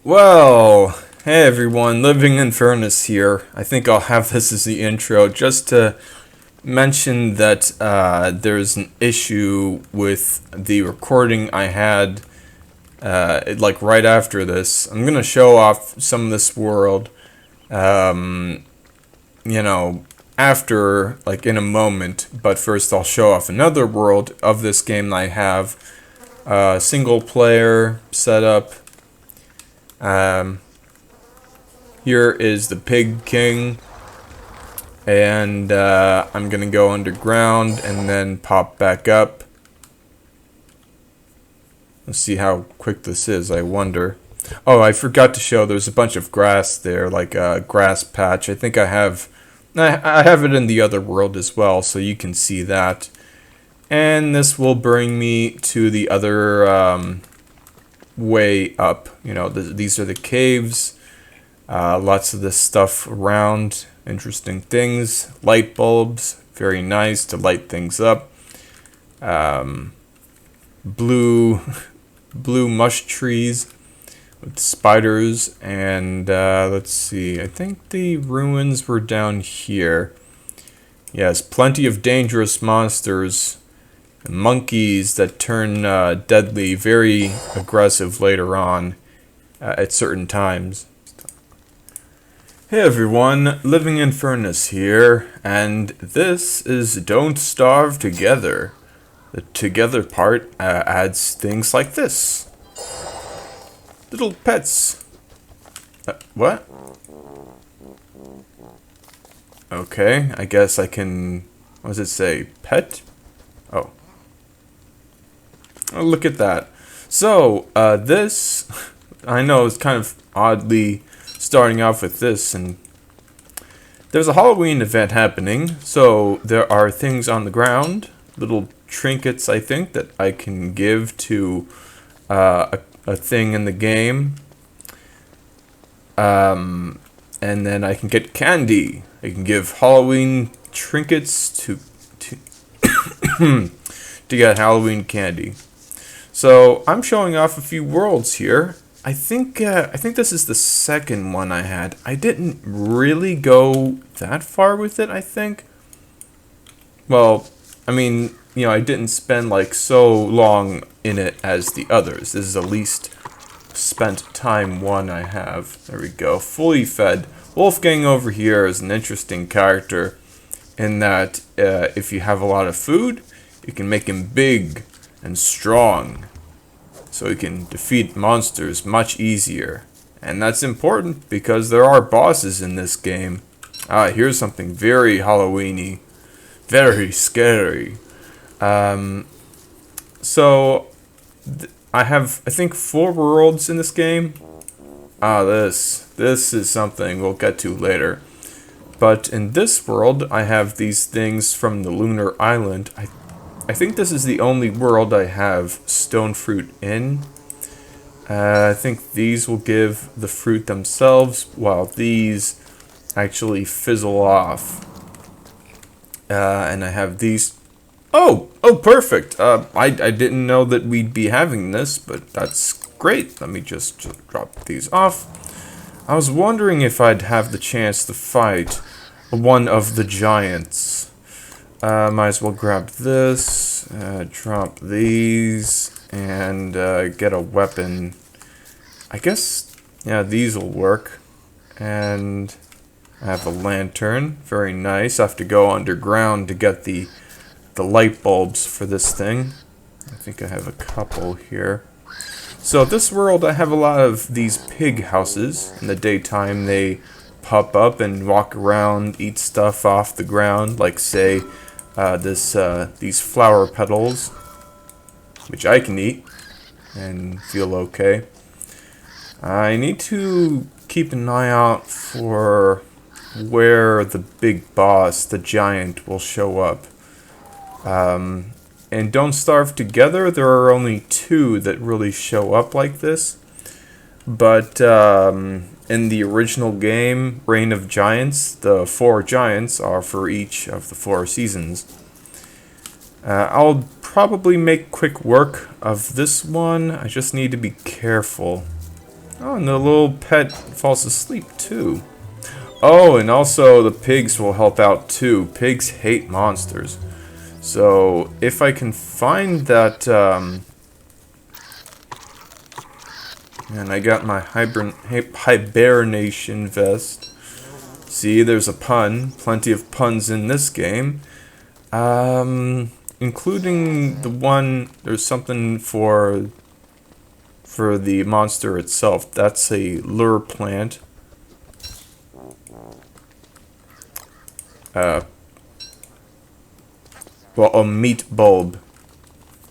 Well, hey everyone, Living in Furnace here. I think I'll have this as the intro just to mention that there's an issue with the recording I had like right after this. I'm gonna show off some of this world, um, you know, after, like in a moment, but first I'll show off another world of this game that I have. Single player setup. Um, Here is the Pig King, and I'm gonna go underground and then pop back up. Let's see how quick this is, I wonder. Oh, I forgot to show there's a bunch of grass there, like a grass patch. I think I have it in the other world as well, so you can see that. And this will bring me to the other way up. You know, these are the caves. Lots of this stuff around, interesting things, light bulbs, very nice to light things up. Blue, blue mush trees with spiders, and let's see. I think the ruins were down here. Yes, plenty of dangerous monsters, monkeys that turn deadly, very aggressive later on at certain times. Hey everyone, Living in Furnace here, and this is Don't Starve Together. The together part adds things like this. Little pets. What? Okay, I guess I can... What does it say? Pet? Oh. Oh, look at that. So, this... I know it's kind of oddly starting off with this, and there's a Halloween event happening, so there are things on the ground, little trinkets, I think, that I can give to a thing in the game, and then I can get candy. I can give Halloween trinkets to to get Halloween candy. So I'm showing off a few worlds here. I think this is the second one I had. I didn't really go that far with it, I think. Well, I mean, you know, I didn't spend like so long in it as the others. This is the least spent time one I have. There we go. Fully fed. Wolfgang over here is an interesting character in that if you have a lot of food, you can make him big and strong, so he can defeat monsters much easier. And that's important because there are bosses in this game. Here's something very Halloween-y. Very scary. So, I have, I think, 4 worlds in this game. This is something we'll get to later. But in this world, I have these things from the Lunar Island. I think this is the only world I have stone fruit in. I think these will give the fruit themselves, while these actually fizzle off. And I have these. Oh, perfect. I didn't know that we'd be having this, but that's great. Let me just drop these off. I was wondering if I'd have the chance to fight one of the giants. Might as well grab this, drop these, and get a weapon. I guess, yeah, these will work. And I have a lantern, very nice. I have to go underground to get the light bulbs for this thing. I think I have a couple here. So this world, I have a lot of these pig houses. In the daytime, they pop up and walk around, eat stuff off the ground, like say these flower petals, which I can eat and feel okay. I need to keep an eye out for where the big boss, the giant, will show up. And Don't Starve Together, there are only 2 that really show up like this. But in the original game, Reign of Giants, the 4 giants are for each of the 4 seasons. I'll probably make quick work of this one. I just need to be careful. Oh, and the little pet falls asleep too. Oh, and also the pigs will help out too. Pigs hate monsters. So if I can find that, and I got my hibernation vest. See, there's a pun. Plenty of puns in this game. Including the one, there's something for the monster itself. That's a lure plant. Well, a meat bulb,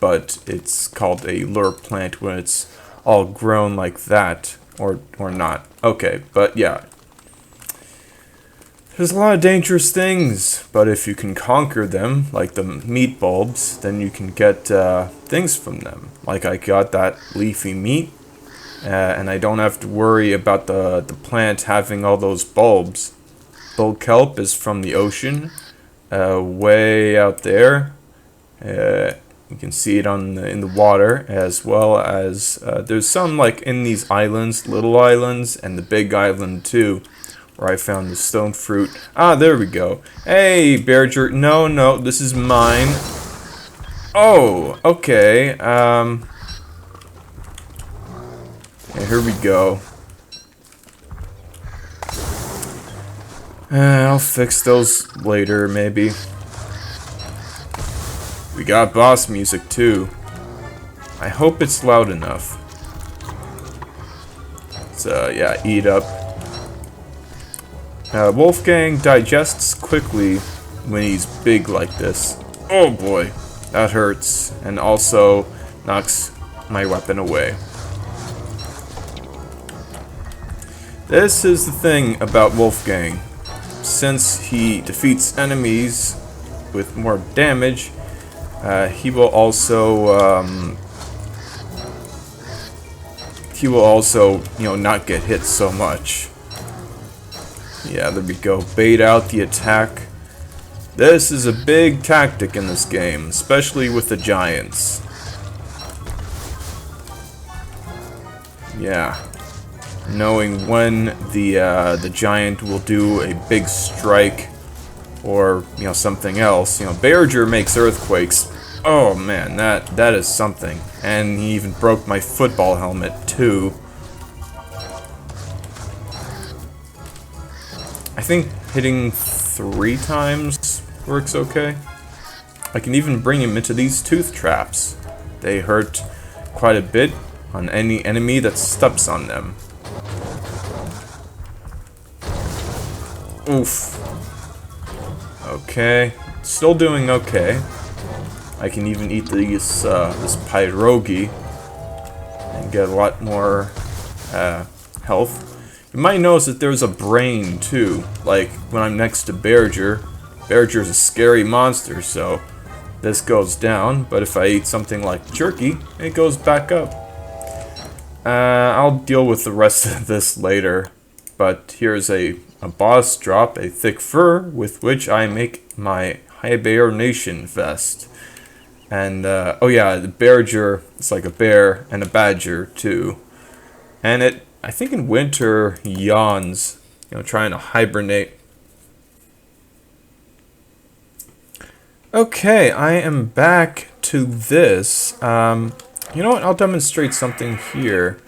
but it's called a lure plant when it's all grown like that, or not. Okay, but yeah. There's a lot of dangerous things, but if you can conquer them, like the meat bulbs, then you can get things from them. Like I got that leafy meat, and I don't have to worry about the plant having all those bulbs. Bulb kelp is from the ocean, way out there. You can see it in the water, as well as there's some like in these islands, little islands, and the big island too, where I found the stone fruit. Ah, there we go. Hey, Bearger. No, this is mine. Oh, okay. Yeah, here we go. I'll fix those later, maybe. We got boss music too. I hope it's loud enough. So yeah, eat up. Wolfgang digests quickly when he's big like this. Oh boy, that hurts, and also knocks my weapon away. This is the thing about Wolfgang. Since he defeats enemies with more damage, he will also, not get hit so much. Yeah, there we go. Bait out the attack. This is a big tactic in this game, especially with the giants. Yeah. Knowing when the giant will do a big strike, or something else. Bearger makes earthquakes. Oh man, that is something. And he even broke my football helmet too. I think hitting 3 times works okay. I can even bring him into these tooth traps. They hurt quite a bit on any enemy that steps on them. Oof. Okay, still doing okay. I can even eat these this pierogi and get a lot more health. You might notice that there's a brain too. Like when I'm next to Bearger. Bearger's a scary monster, so this goes down. But if I eat something like jerky, it goes back up. I'll deal with the rest of this later. But here's a boss drop, a thick fur, with which I make my hibernation vest. And, oh yeah, the Bearger, it's like a bear and a badger, too. And I think in winter, he yawns, trying to hibernate. Okay, I am back to this. You know what, I'll demonstrate something here.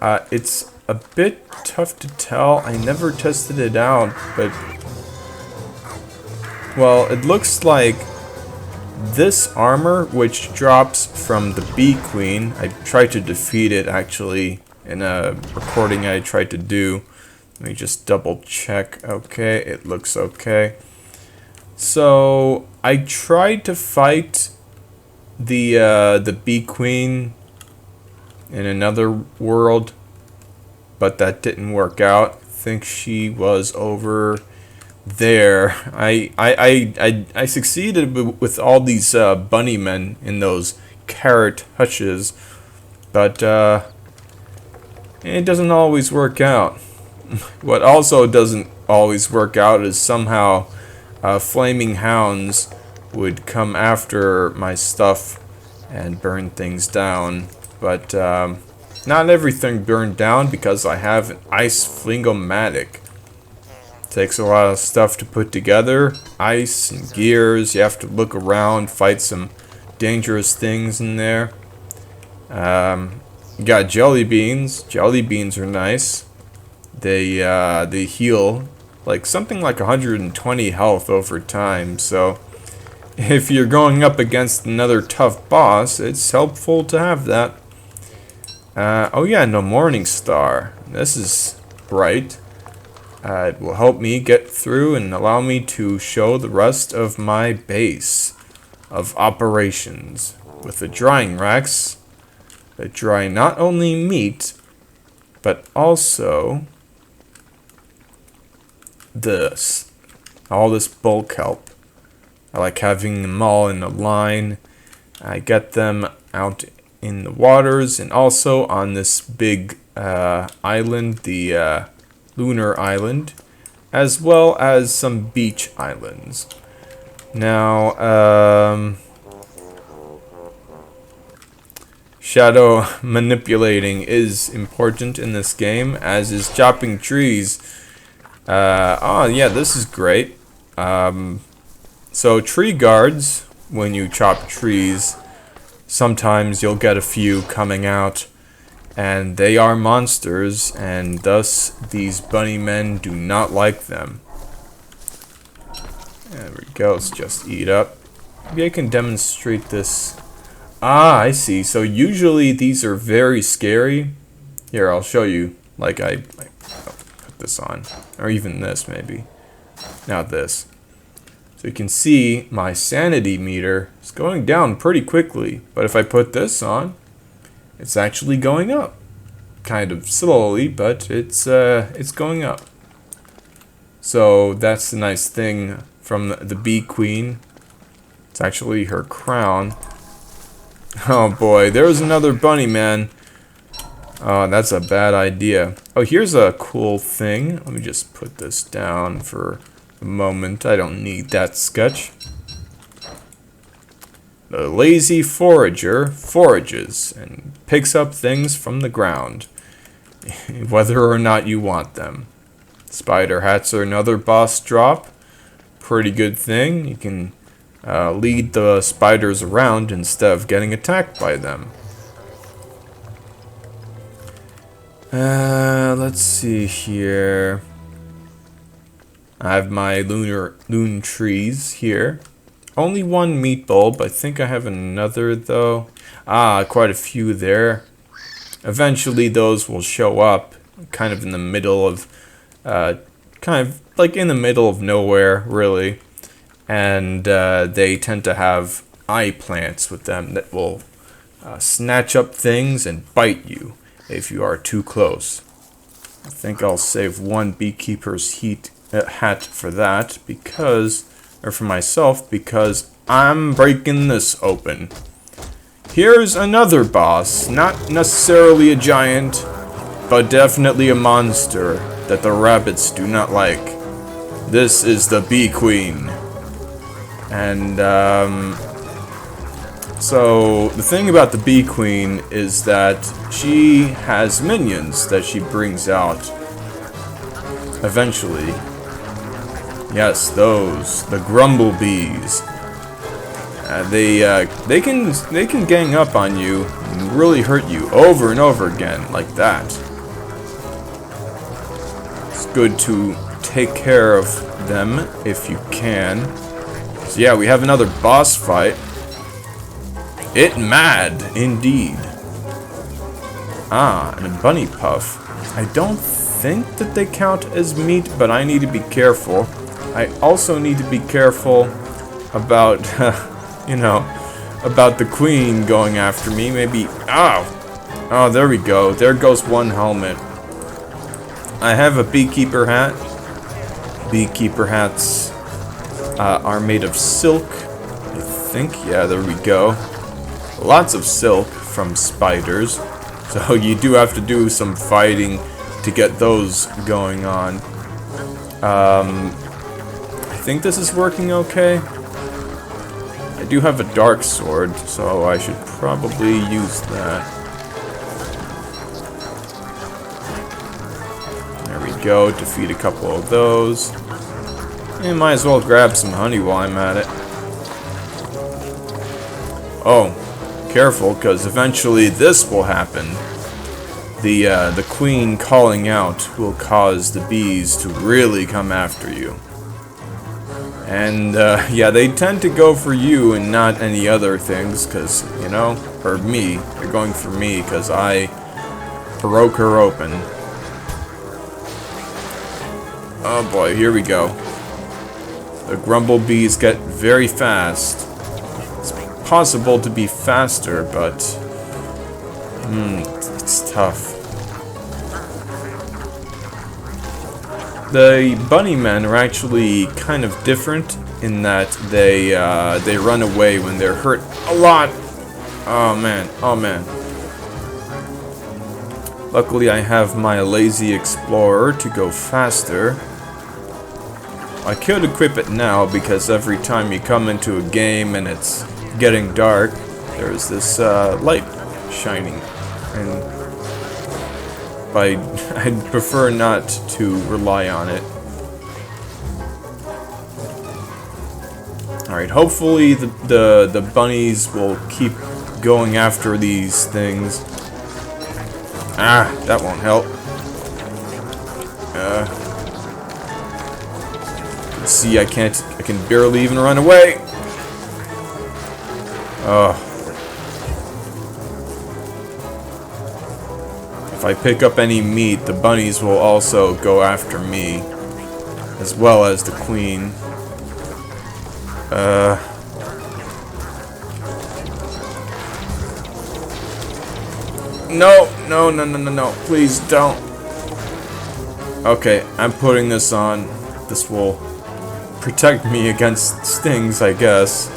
It's a bit tough to tell. I never tested it out, but well, it looks like this armor, which drops from the Bee Queen. I tried to defeat it actually in a recording I tried to do. Let me just double check. Okay, it looks okay. So I tried to fight the Bee Queen in another world, but that didn't work out. I think she was over there. I succeeded with all these bunny men in those carrot hutches, but it doesn't always work out. What also doesn't always work out is somehow flaming hounds would come after my stuff and burn things down. But not everything burned down because I have an ice flingomatic. Takes a lot of stuff to put together. Ice and gears. You have to look around, fight some dangerous things in there. You got jelly beans. Jelly beans are nice. They heal like something like 120 health over time. So if you're going up against another tough boss, it's helpful to have that. Oh yeah, no Morning Star. This is bright. It will help me get through and allow me to show the rest of my base of operations. With the drying racks that dry not only meat, but also all this bulk help. I like having them all in a line. I get them out in the waters and also on this big island, the lunar island, as well as some beach islands. Now, shadow manipulating is important in this game, as is chopping trees. Oh yeah, this is great. So tree guards, when you chop trees, sometimes you'll get a few coming out, and they are monsters, and thus these bunny men do not like them. There we go, let's just eat up. Maybe I can demonstrate this. Ah, I see. So usually these are very scary. Here, I'll show you. Like I'll put this on, or even this maybe. Now this. So you can see my sanity meter is going down pretty quickly, but if I put this on, it's actually going up. Kind of slowly, but it's going up. So that's the nice thing from the bee queen. It's actually her crown. Oh boy, there's another bunny man. Oh, that's a bad idea. Oh, here's a cool thing. Let me just put this down for a moment. I don't need that sketch. The lazy forager forages and picks up things from the ground, whether or not you want them. Spider hats are another boss drop. Pretty good thing. You can lead the spiders around instead of getting attacked by them. Let's see here. I have my loon trees here. Only one meat bulb. I think I have another though. Ah, quite a few there. Eventually those will show up kind of in the middle of kind of like in the middle of nowhere, really. And they tend to have eye plants with them that will snatch up things and bite you if you are too close. I think I'll save one beekeeper's hat for that, because, or for myself, because I'm breaking this open. Here's another boss, not necessarily a giant, but definitely a monster that the rabbits do not like. This is the Bee Queen. And, so the thing about the Bee Queen is that she has minions that she brings out eventually. Yes, those, the grumble bees. They can gang up on you and really hurt you over and over again like that. It's good to take care of them if you can. So yeah, we have another boss fight. It mad indeed. Ah, and a bunny puff. I don't think that they count as meat, but I need to be careful. I also need to be careful about, you know, about the queen going after me. Maybe, oh, there we go. There goes one helmet. I have a beekeeper hat. Beekeeper hats are made of silk, I think. Yeah, there we go. Lots of silk from spiders. So you do have to do some fighting to get those going on. I think this is working okay. I do have a dark sword, so I should probably use that. There we go. Defeat a couple of those. And might as well grab some honey while I'm at it. Oh, careful, because eventually this will happen. The queen calling out will cause the bees to really come after you. And, yeah, they tend to go for you and not any other things, because, you know, or me. They're going for me, because I broke her open. Oh boy, here we go. The Grumblebees get very fast. It's possible to be faster, but it's tough. The bunnymen are actually kind of different in that they run away when they're hurt a lot. Oh man, oh man. Luckily I have my lazy explorer to go faster. I could equip it now because every time you come into a game and it's getting dark, there's this light shining, and I'd prefer not to rely on it. Alright, hopefully the bunnies will keep going after these things. Ah, that won't help. See, I can barely even run away. If I pick up any meat, the bunnies will also go after me, as well as the queen. No, please don't. Okay, I'm putting this on. This will protect me against stings, I guess.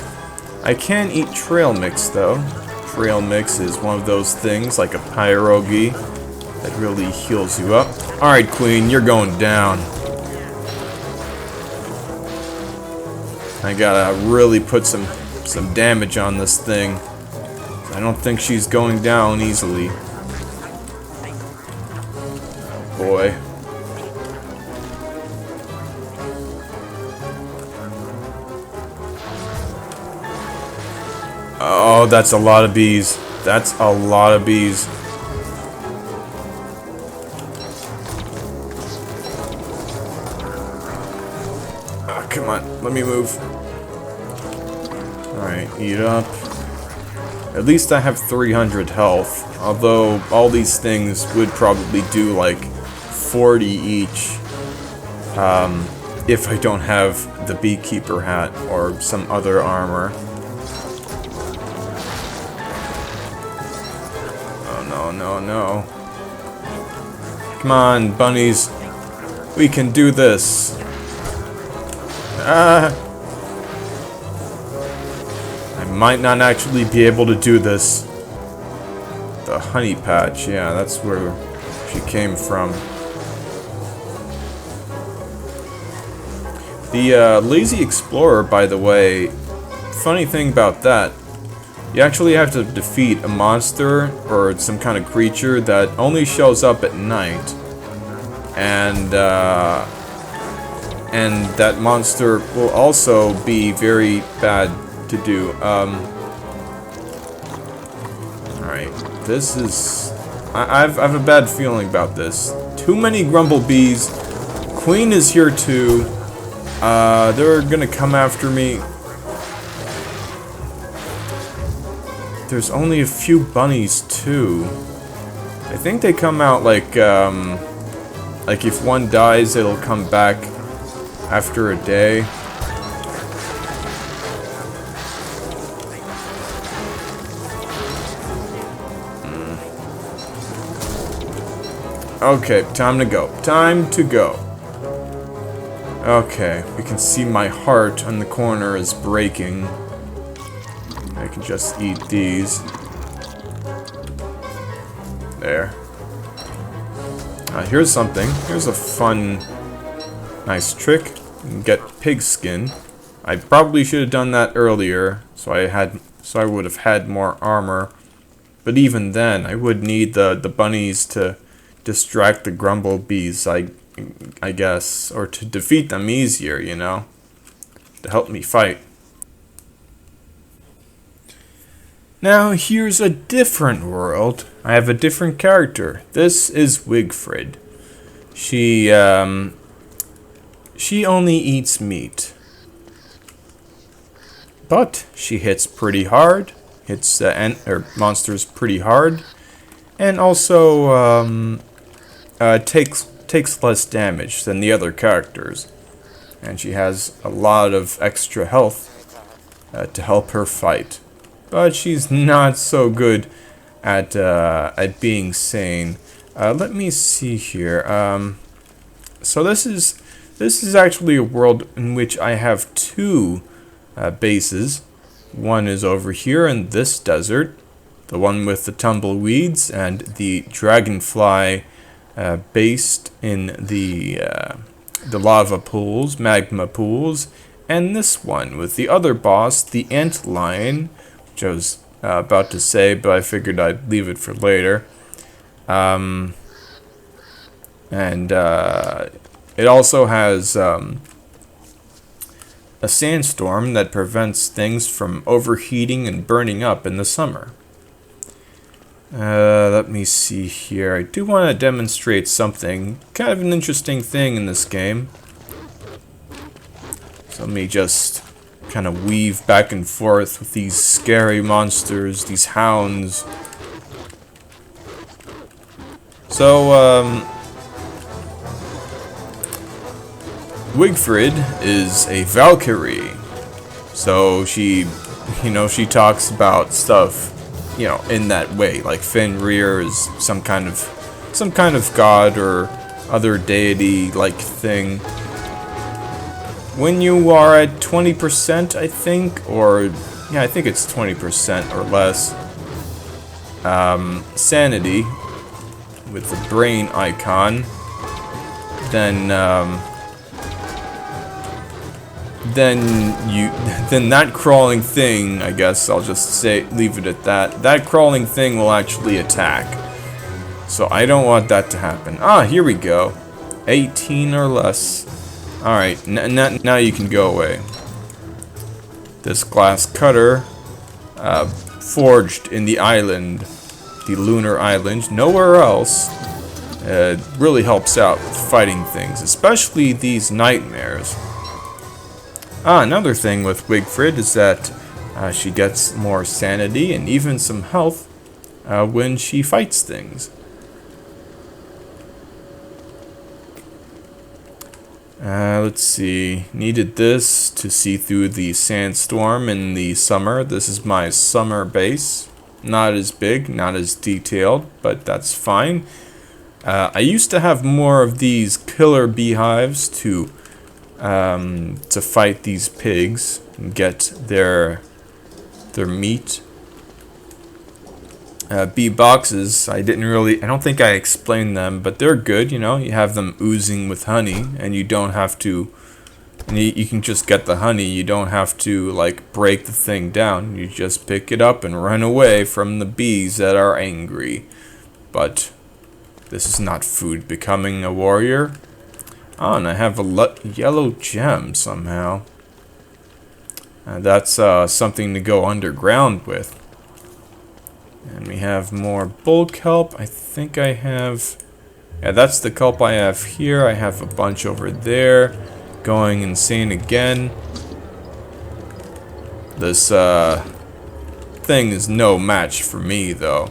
I can eat trail mix, though. Trail mix is one of those things, like a pierogi, that really heals you up. Alright, queen, you're going down. I gotta really put some damage on this thing. I don't think she's going down easily. Boy. Oh, that's a lot of bees. That's a lot of bees. Oh, come on, let me move. Alright, eat up. At least I have 300 health, although all these things would probably do like 40 each if I don't have the beekeeper hat or some other armor. No. Come on, bunnies. We can do this. I might not actually be able to do this. The honey patch, yeah, that's where she came from. The lazy explorer, by the way, funny thing about that, you actually have to defeat a monster or some kind of creature that only shows up at night, and that monster will also be very bad to do. Alright, this is... I've a bad feeling about this. Too many Grumblebees. Queen is here too. They're gonna come after me. There's only a few bunnies too. I think they come out like if one dies, it'll come back after a day. Okay, time to go. Time to go. Okay, we can see my heart on the corner is breaking. I can just eat these. There. Here's something. Here's a fun, nice trick. You can get pig skin. I probably should have done that earlier, so I would have had more armor. But even then, I would need the bunnies to distract the Grumblebees. I guess, or to defeat them easier, you know, to help me fight. Now, here's a different world. I have a different character. This is Wigfrid. She only eats meat. But she hits pretty hard, hits monsters pretty hard, and also takes less damage than the other characters. And she has a lot of extra health to help her fight. But she's not so good at being sane. Let me see here. So this is actually a world in which I have two bases. One is over here in this desert, the one with the tumbleweeds, and the Dragonfly based in the lava pools, magma pools, and this one with the other boss, the Antlion, which I was about to say, but I figured I'd leave it for later. It also has a sandstorm that prevents things from overheating and burning up in the summer. Let me see here. I do want to demonstrate something, kind of an interesting thing in this game. So let me just kind of weave back and forth with these scary monsters, these hounds. So, Wigfrid is a Valkyrie. So she talks about stuff, in that way. Like Fenrir is some kind of god or other deity-like thing. When you are at 20%, I think, I think it's 20% or less, sanity, with the brain icon, then that crawling thing, I guess I'll just leave it at that. That crawling thing will actually attack. So I don't want that to happen. Here we go. 18 or less. Alright, now you can go away. This glass cutter, forged in the island, the lunar island, nowhere else, really helps out with fighting things, especially these nightmares. Another thing with Wigfrid is that she gets more sanity and even some health when she fights things. Let's see. Needed this to see through the sandstorm in the summer. This is my summer base. Not as big, not as detailed, but that's fine. I used to have more of these killer beehives to fight these pigs and get their meat. Bee boxes, I don't think I explained them, but they're good, you have them oozing with honey, and you don't have to, you can just get the honey, you don't have to, break the thing down, you just pick it up and run away from the bees that are angry. But this is not food becoming a warrior. And I have a yellow gem somehow. That's something to go underground with. And we have more bulk kelp. I think I have... Yeah, that's the kelp I have here. I have a bunch over there. Going insane again. This thing is no match for me, though.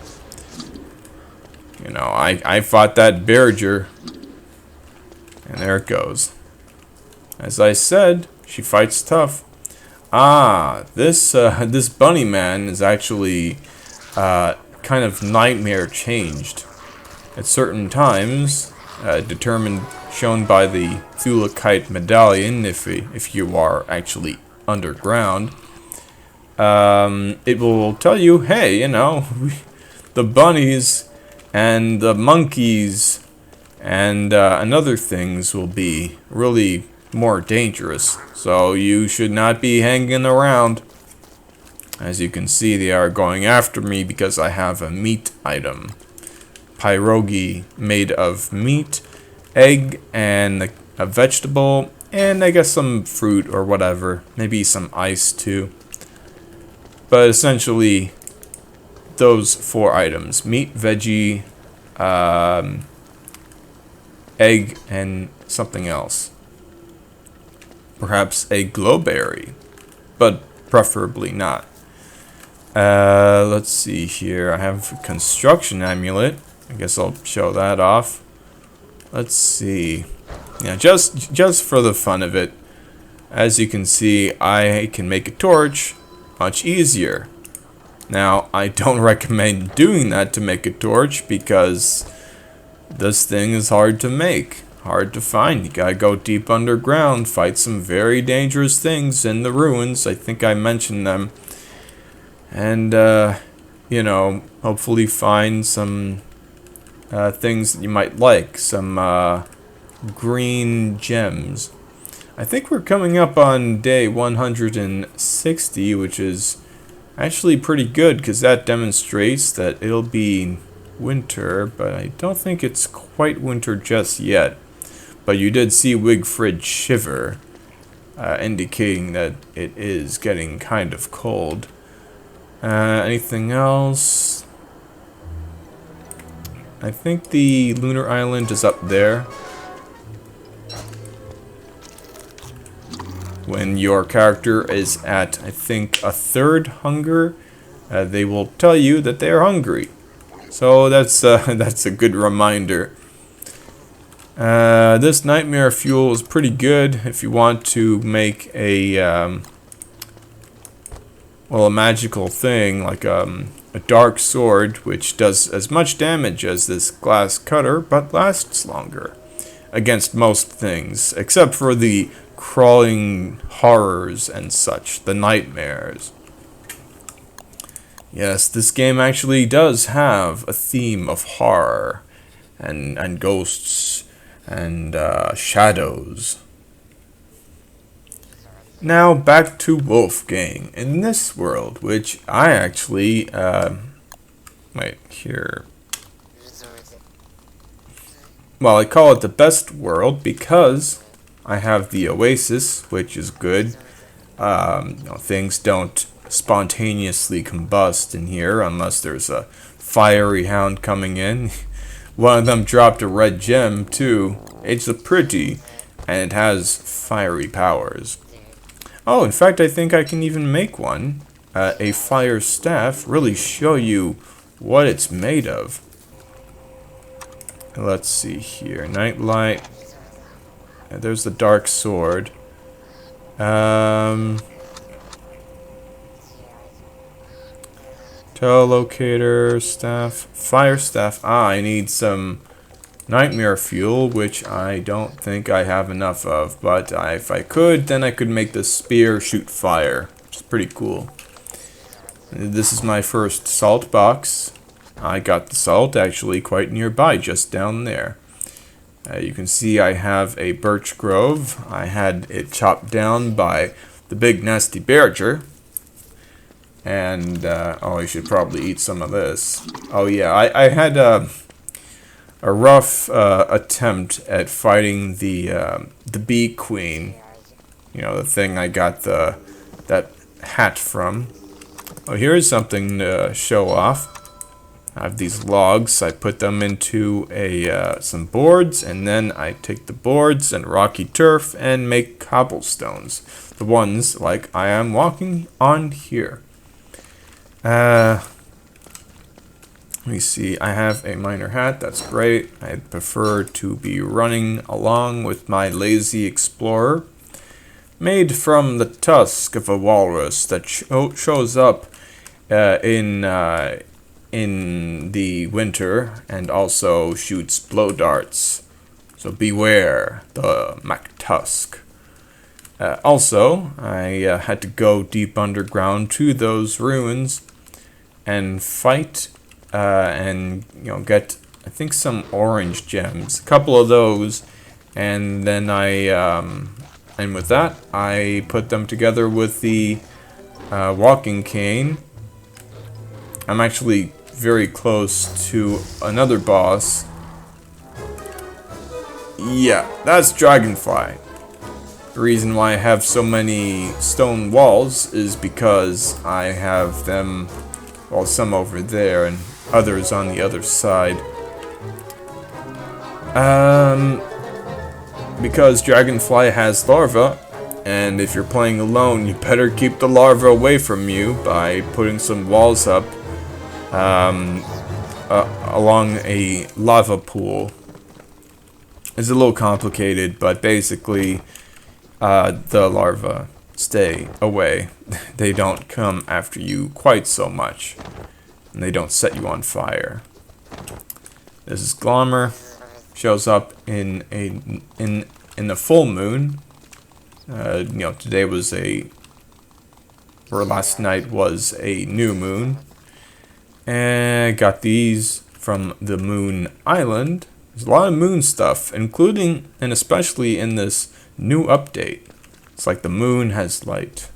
I fought that Bearger. And there it goes. As I said, she fights tough. This bunny man is actually kind of nightmare changed. At certain times, shown by the Thulakite medallion, if you are actually underground, it will tell you, hey, the bunnies and the monkeys and other things will be really more dangerous. So you should not be hanging around. As you can see, they are going after me because I have a meat item. Pierogi made of meat egg and a vegetable, and I guess some fruit or whatever. Maybe some ice too. But essentially, those 4 items: meat, veggie, egg, and something else. Perhaps a glowberry, but preferably not. Let's see here. I have a construction amulet. I guess I'll show that off. Let's see. Yeah, just for the fun of it. As you can see, I can make a torch much easier. Now, I don't recommend doing that to make a torch because this thing is hard to make, hard to find. You gotta go deep underground, fight some very dangerous things in the ruins. I think I mentioned them. And, you know, hopefully find some things that you might like. Some green gems. I think we're coming up on day 160, which is actually pretty good because that demonstrates that it'll be winter, but I don't think it's quite winter just yet. But you did see Wigfrid shiver, indicating that it is getting kind of cold. Anything else? I think the lunar island is up there. When your character is at, I think, a 3rd hunger, they will tell you that they are hungry. So that's a good reminder. This nightmare fuel is pretty good if you want to make a well, a magical thing like a dark sword, which does as much damage as this glass cutter, but lasts longer against most things, except for the crawling horrors and such, the nightmares. Yes, this game actually does have a theme of horror and ghosts and shadows. Now back to Wolfgang in this world, which I actually wait here. Well, I call it the best world because I have the oasis, which is good. You know, things don't spontaneously combust in here unless there's a fiery hound coming in. One of them dropped a red gem too. It's a pretty, and it has fiery powers. Oh, in fact, I think I can even make one. A fire staff. Really show you what it's made of. Let's see here. Nightlight. There's the dark sword. Telelocator, staff, fire staff. Ah, I need some nightmare fuel, which I don't think I have enough of. But if I could, then I could make the spear shoot fire, which is pretty cool. This is my first salt box. I got the salt actually quite nearby, just down there. You can see I have a birch grove. I had it chopped down by the big nasty Bearger. And, oh, I should probably eat some of this. Oh yeah, I had a rough attempt at fighting the bee queen. You know, the thing I got that hat from. Oh, here's something to show off. I have these logs. I put them into some boards, and then I take the boards and rocky turf and make cobblestones. The ones like I am walking on here. Let me see. I have a miner hat. That's great. I prefer to be running along with my lazy explorer, made from the tusk of a walrus that shows up in the winter and also shoots blow darts. So beware the MacTusk. Also, I had to go deep underground to those ruins and fight and get, I think, some orange gems, a couple of those, and then and with that I put them together with the walking cane. I'm actually very close to another boss. Yeah, that's Dragonfly. The reason why I have so many stone walls is because I have them, well, some over there and others on the other side. Because Dragonfly has larvae, and if you're playing alone, you better keep the larvae away from you by putting some walls up along a lava pool. It's a little complicated, but basically the larvae stay away. They don't come after you quite so much, and they don't set you on fire. This is Glommer. Shows up in the full moon. Today was last night was a new moon. And got these from the Moon Island. There's a lot of moon stuff, including and especially in this new update. It's like the moon has light.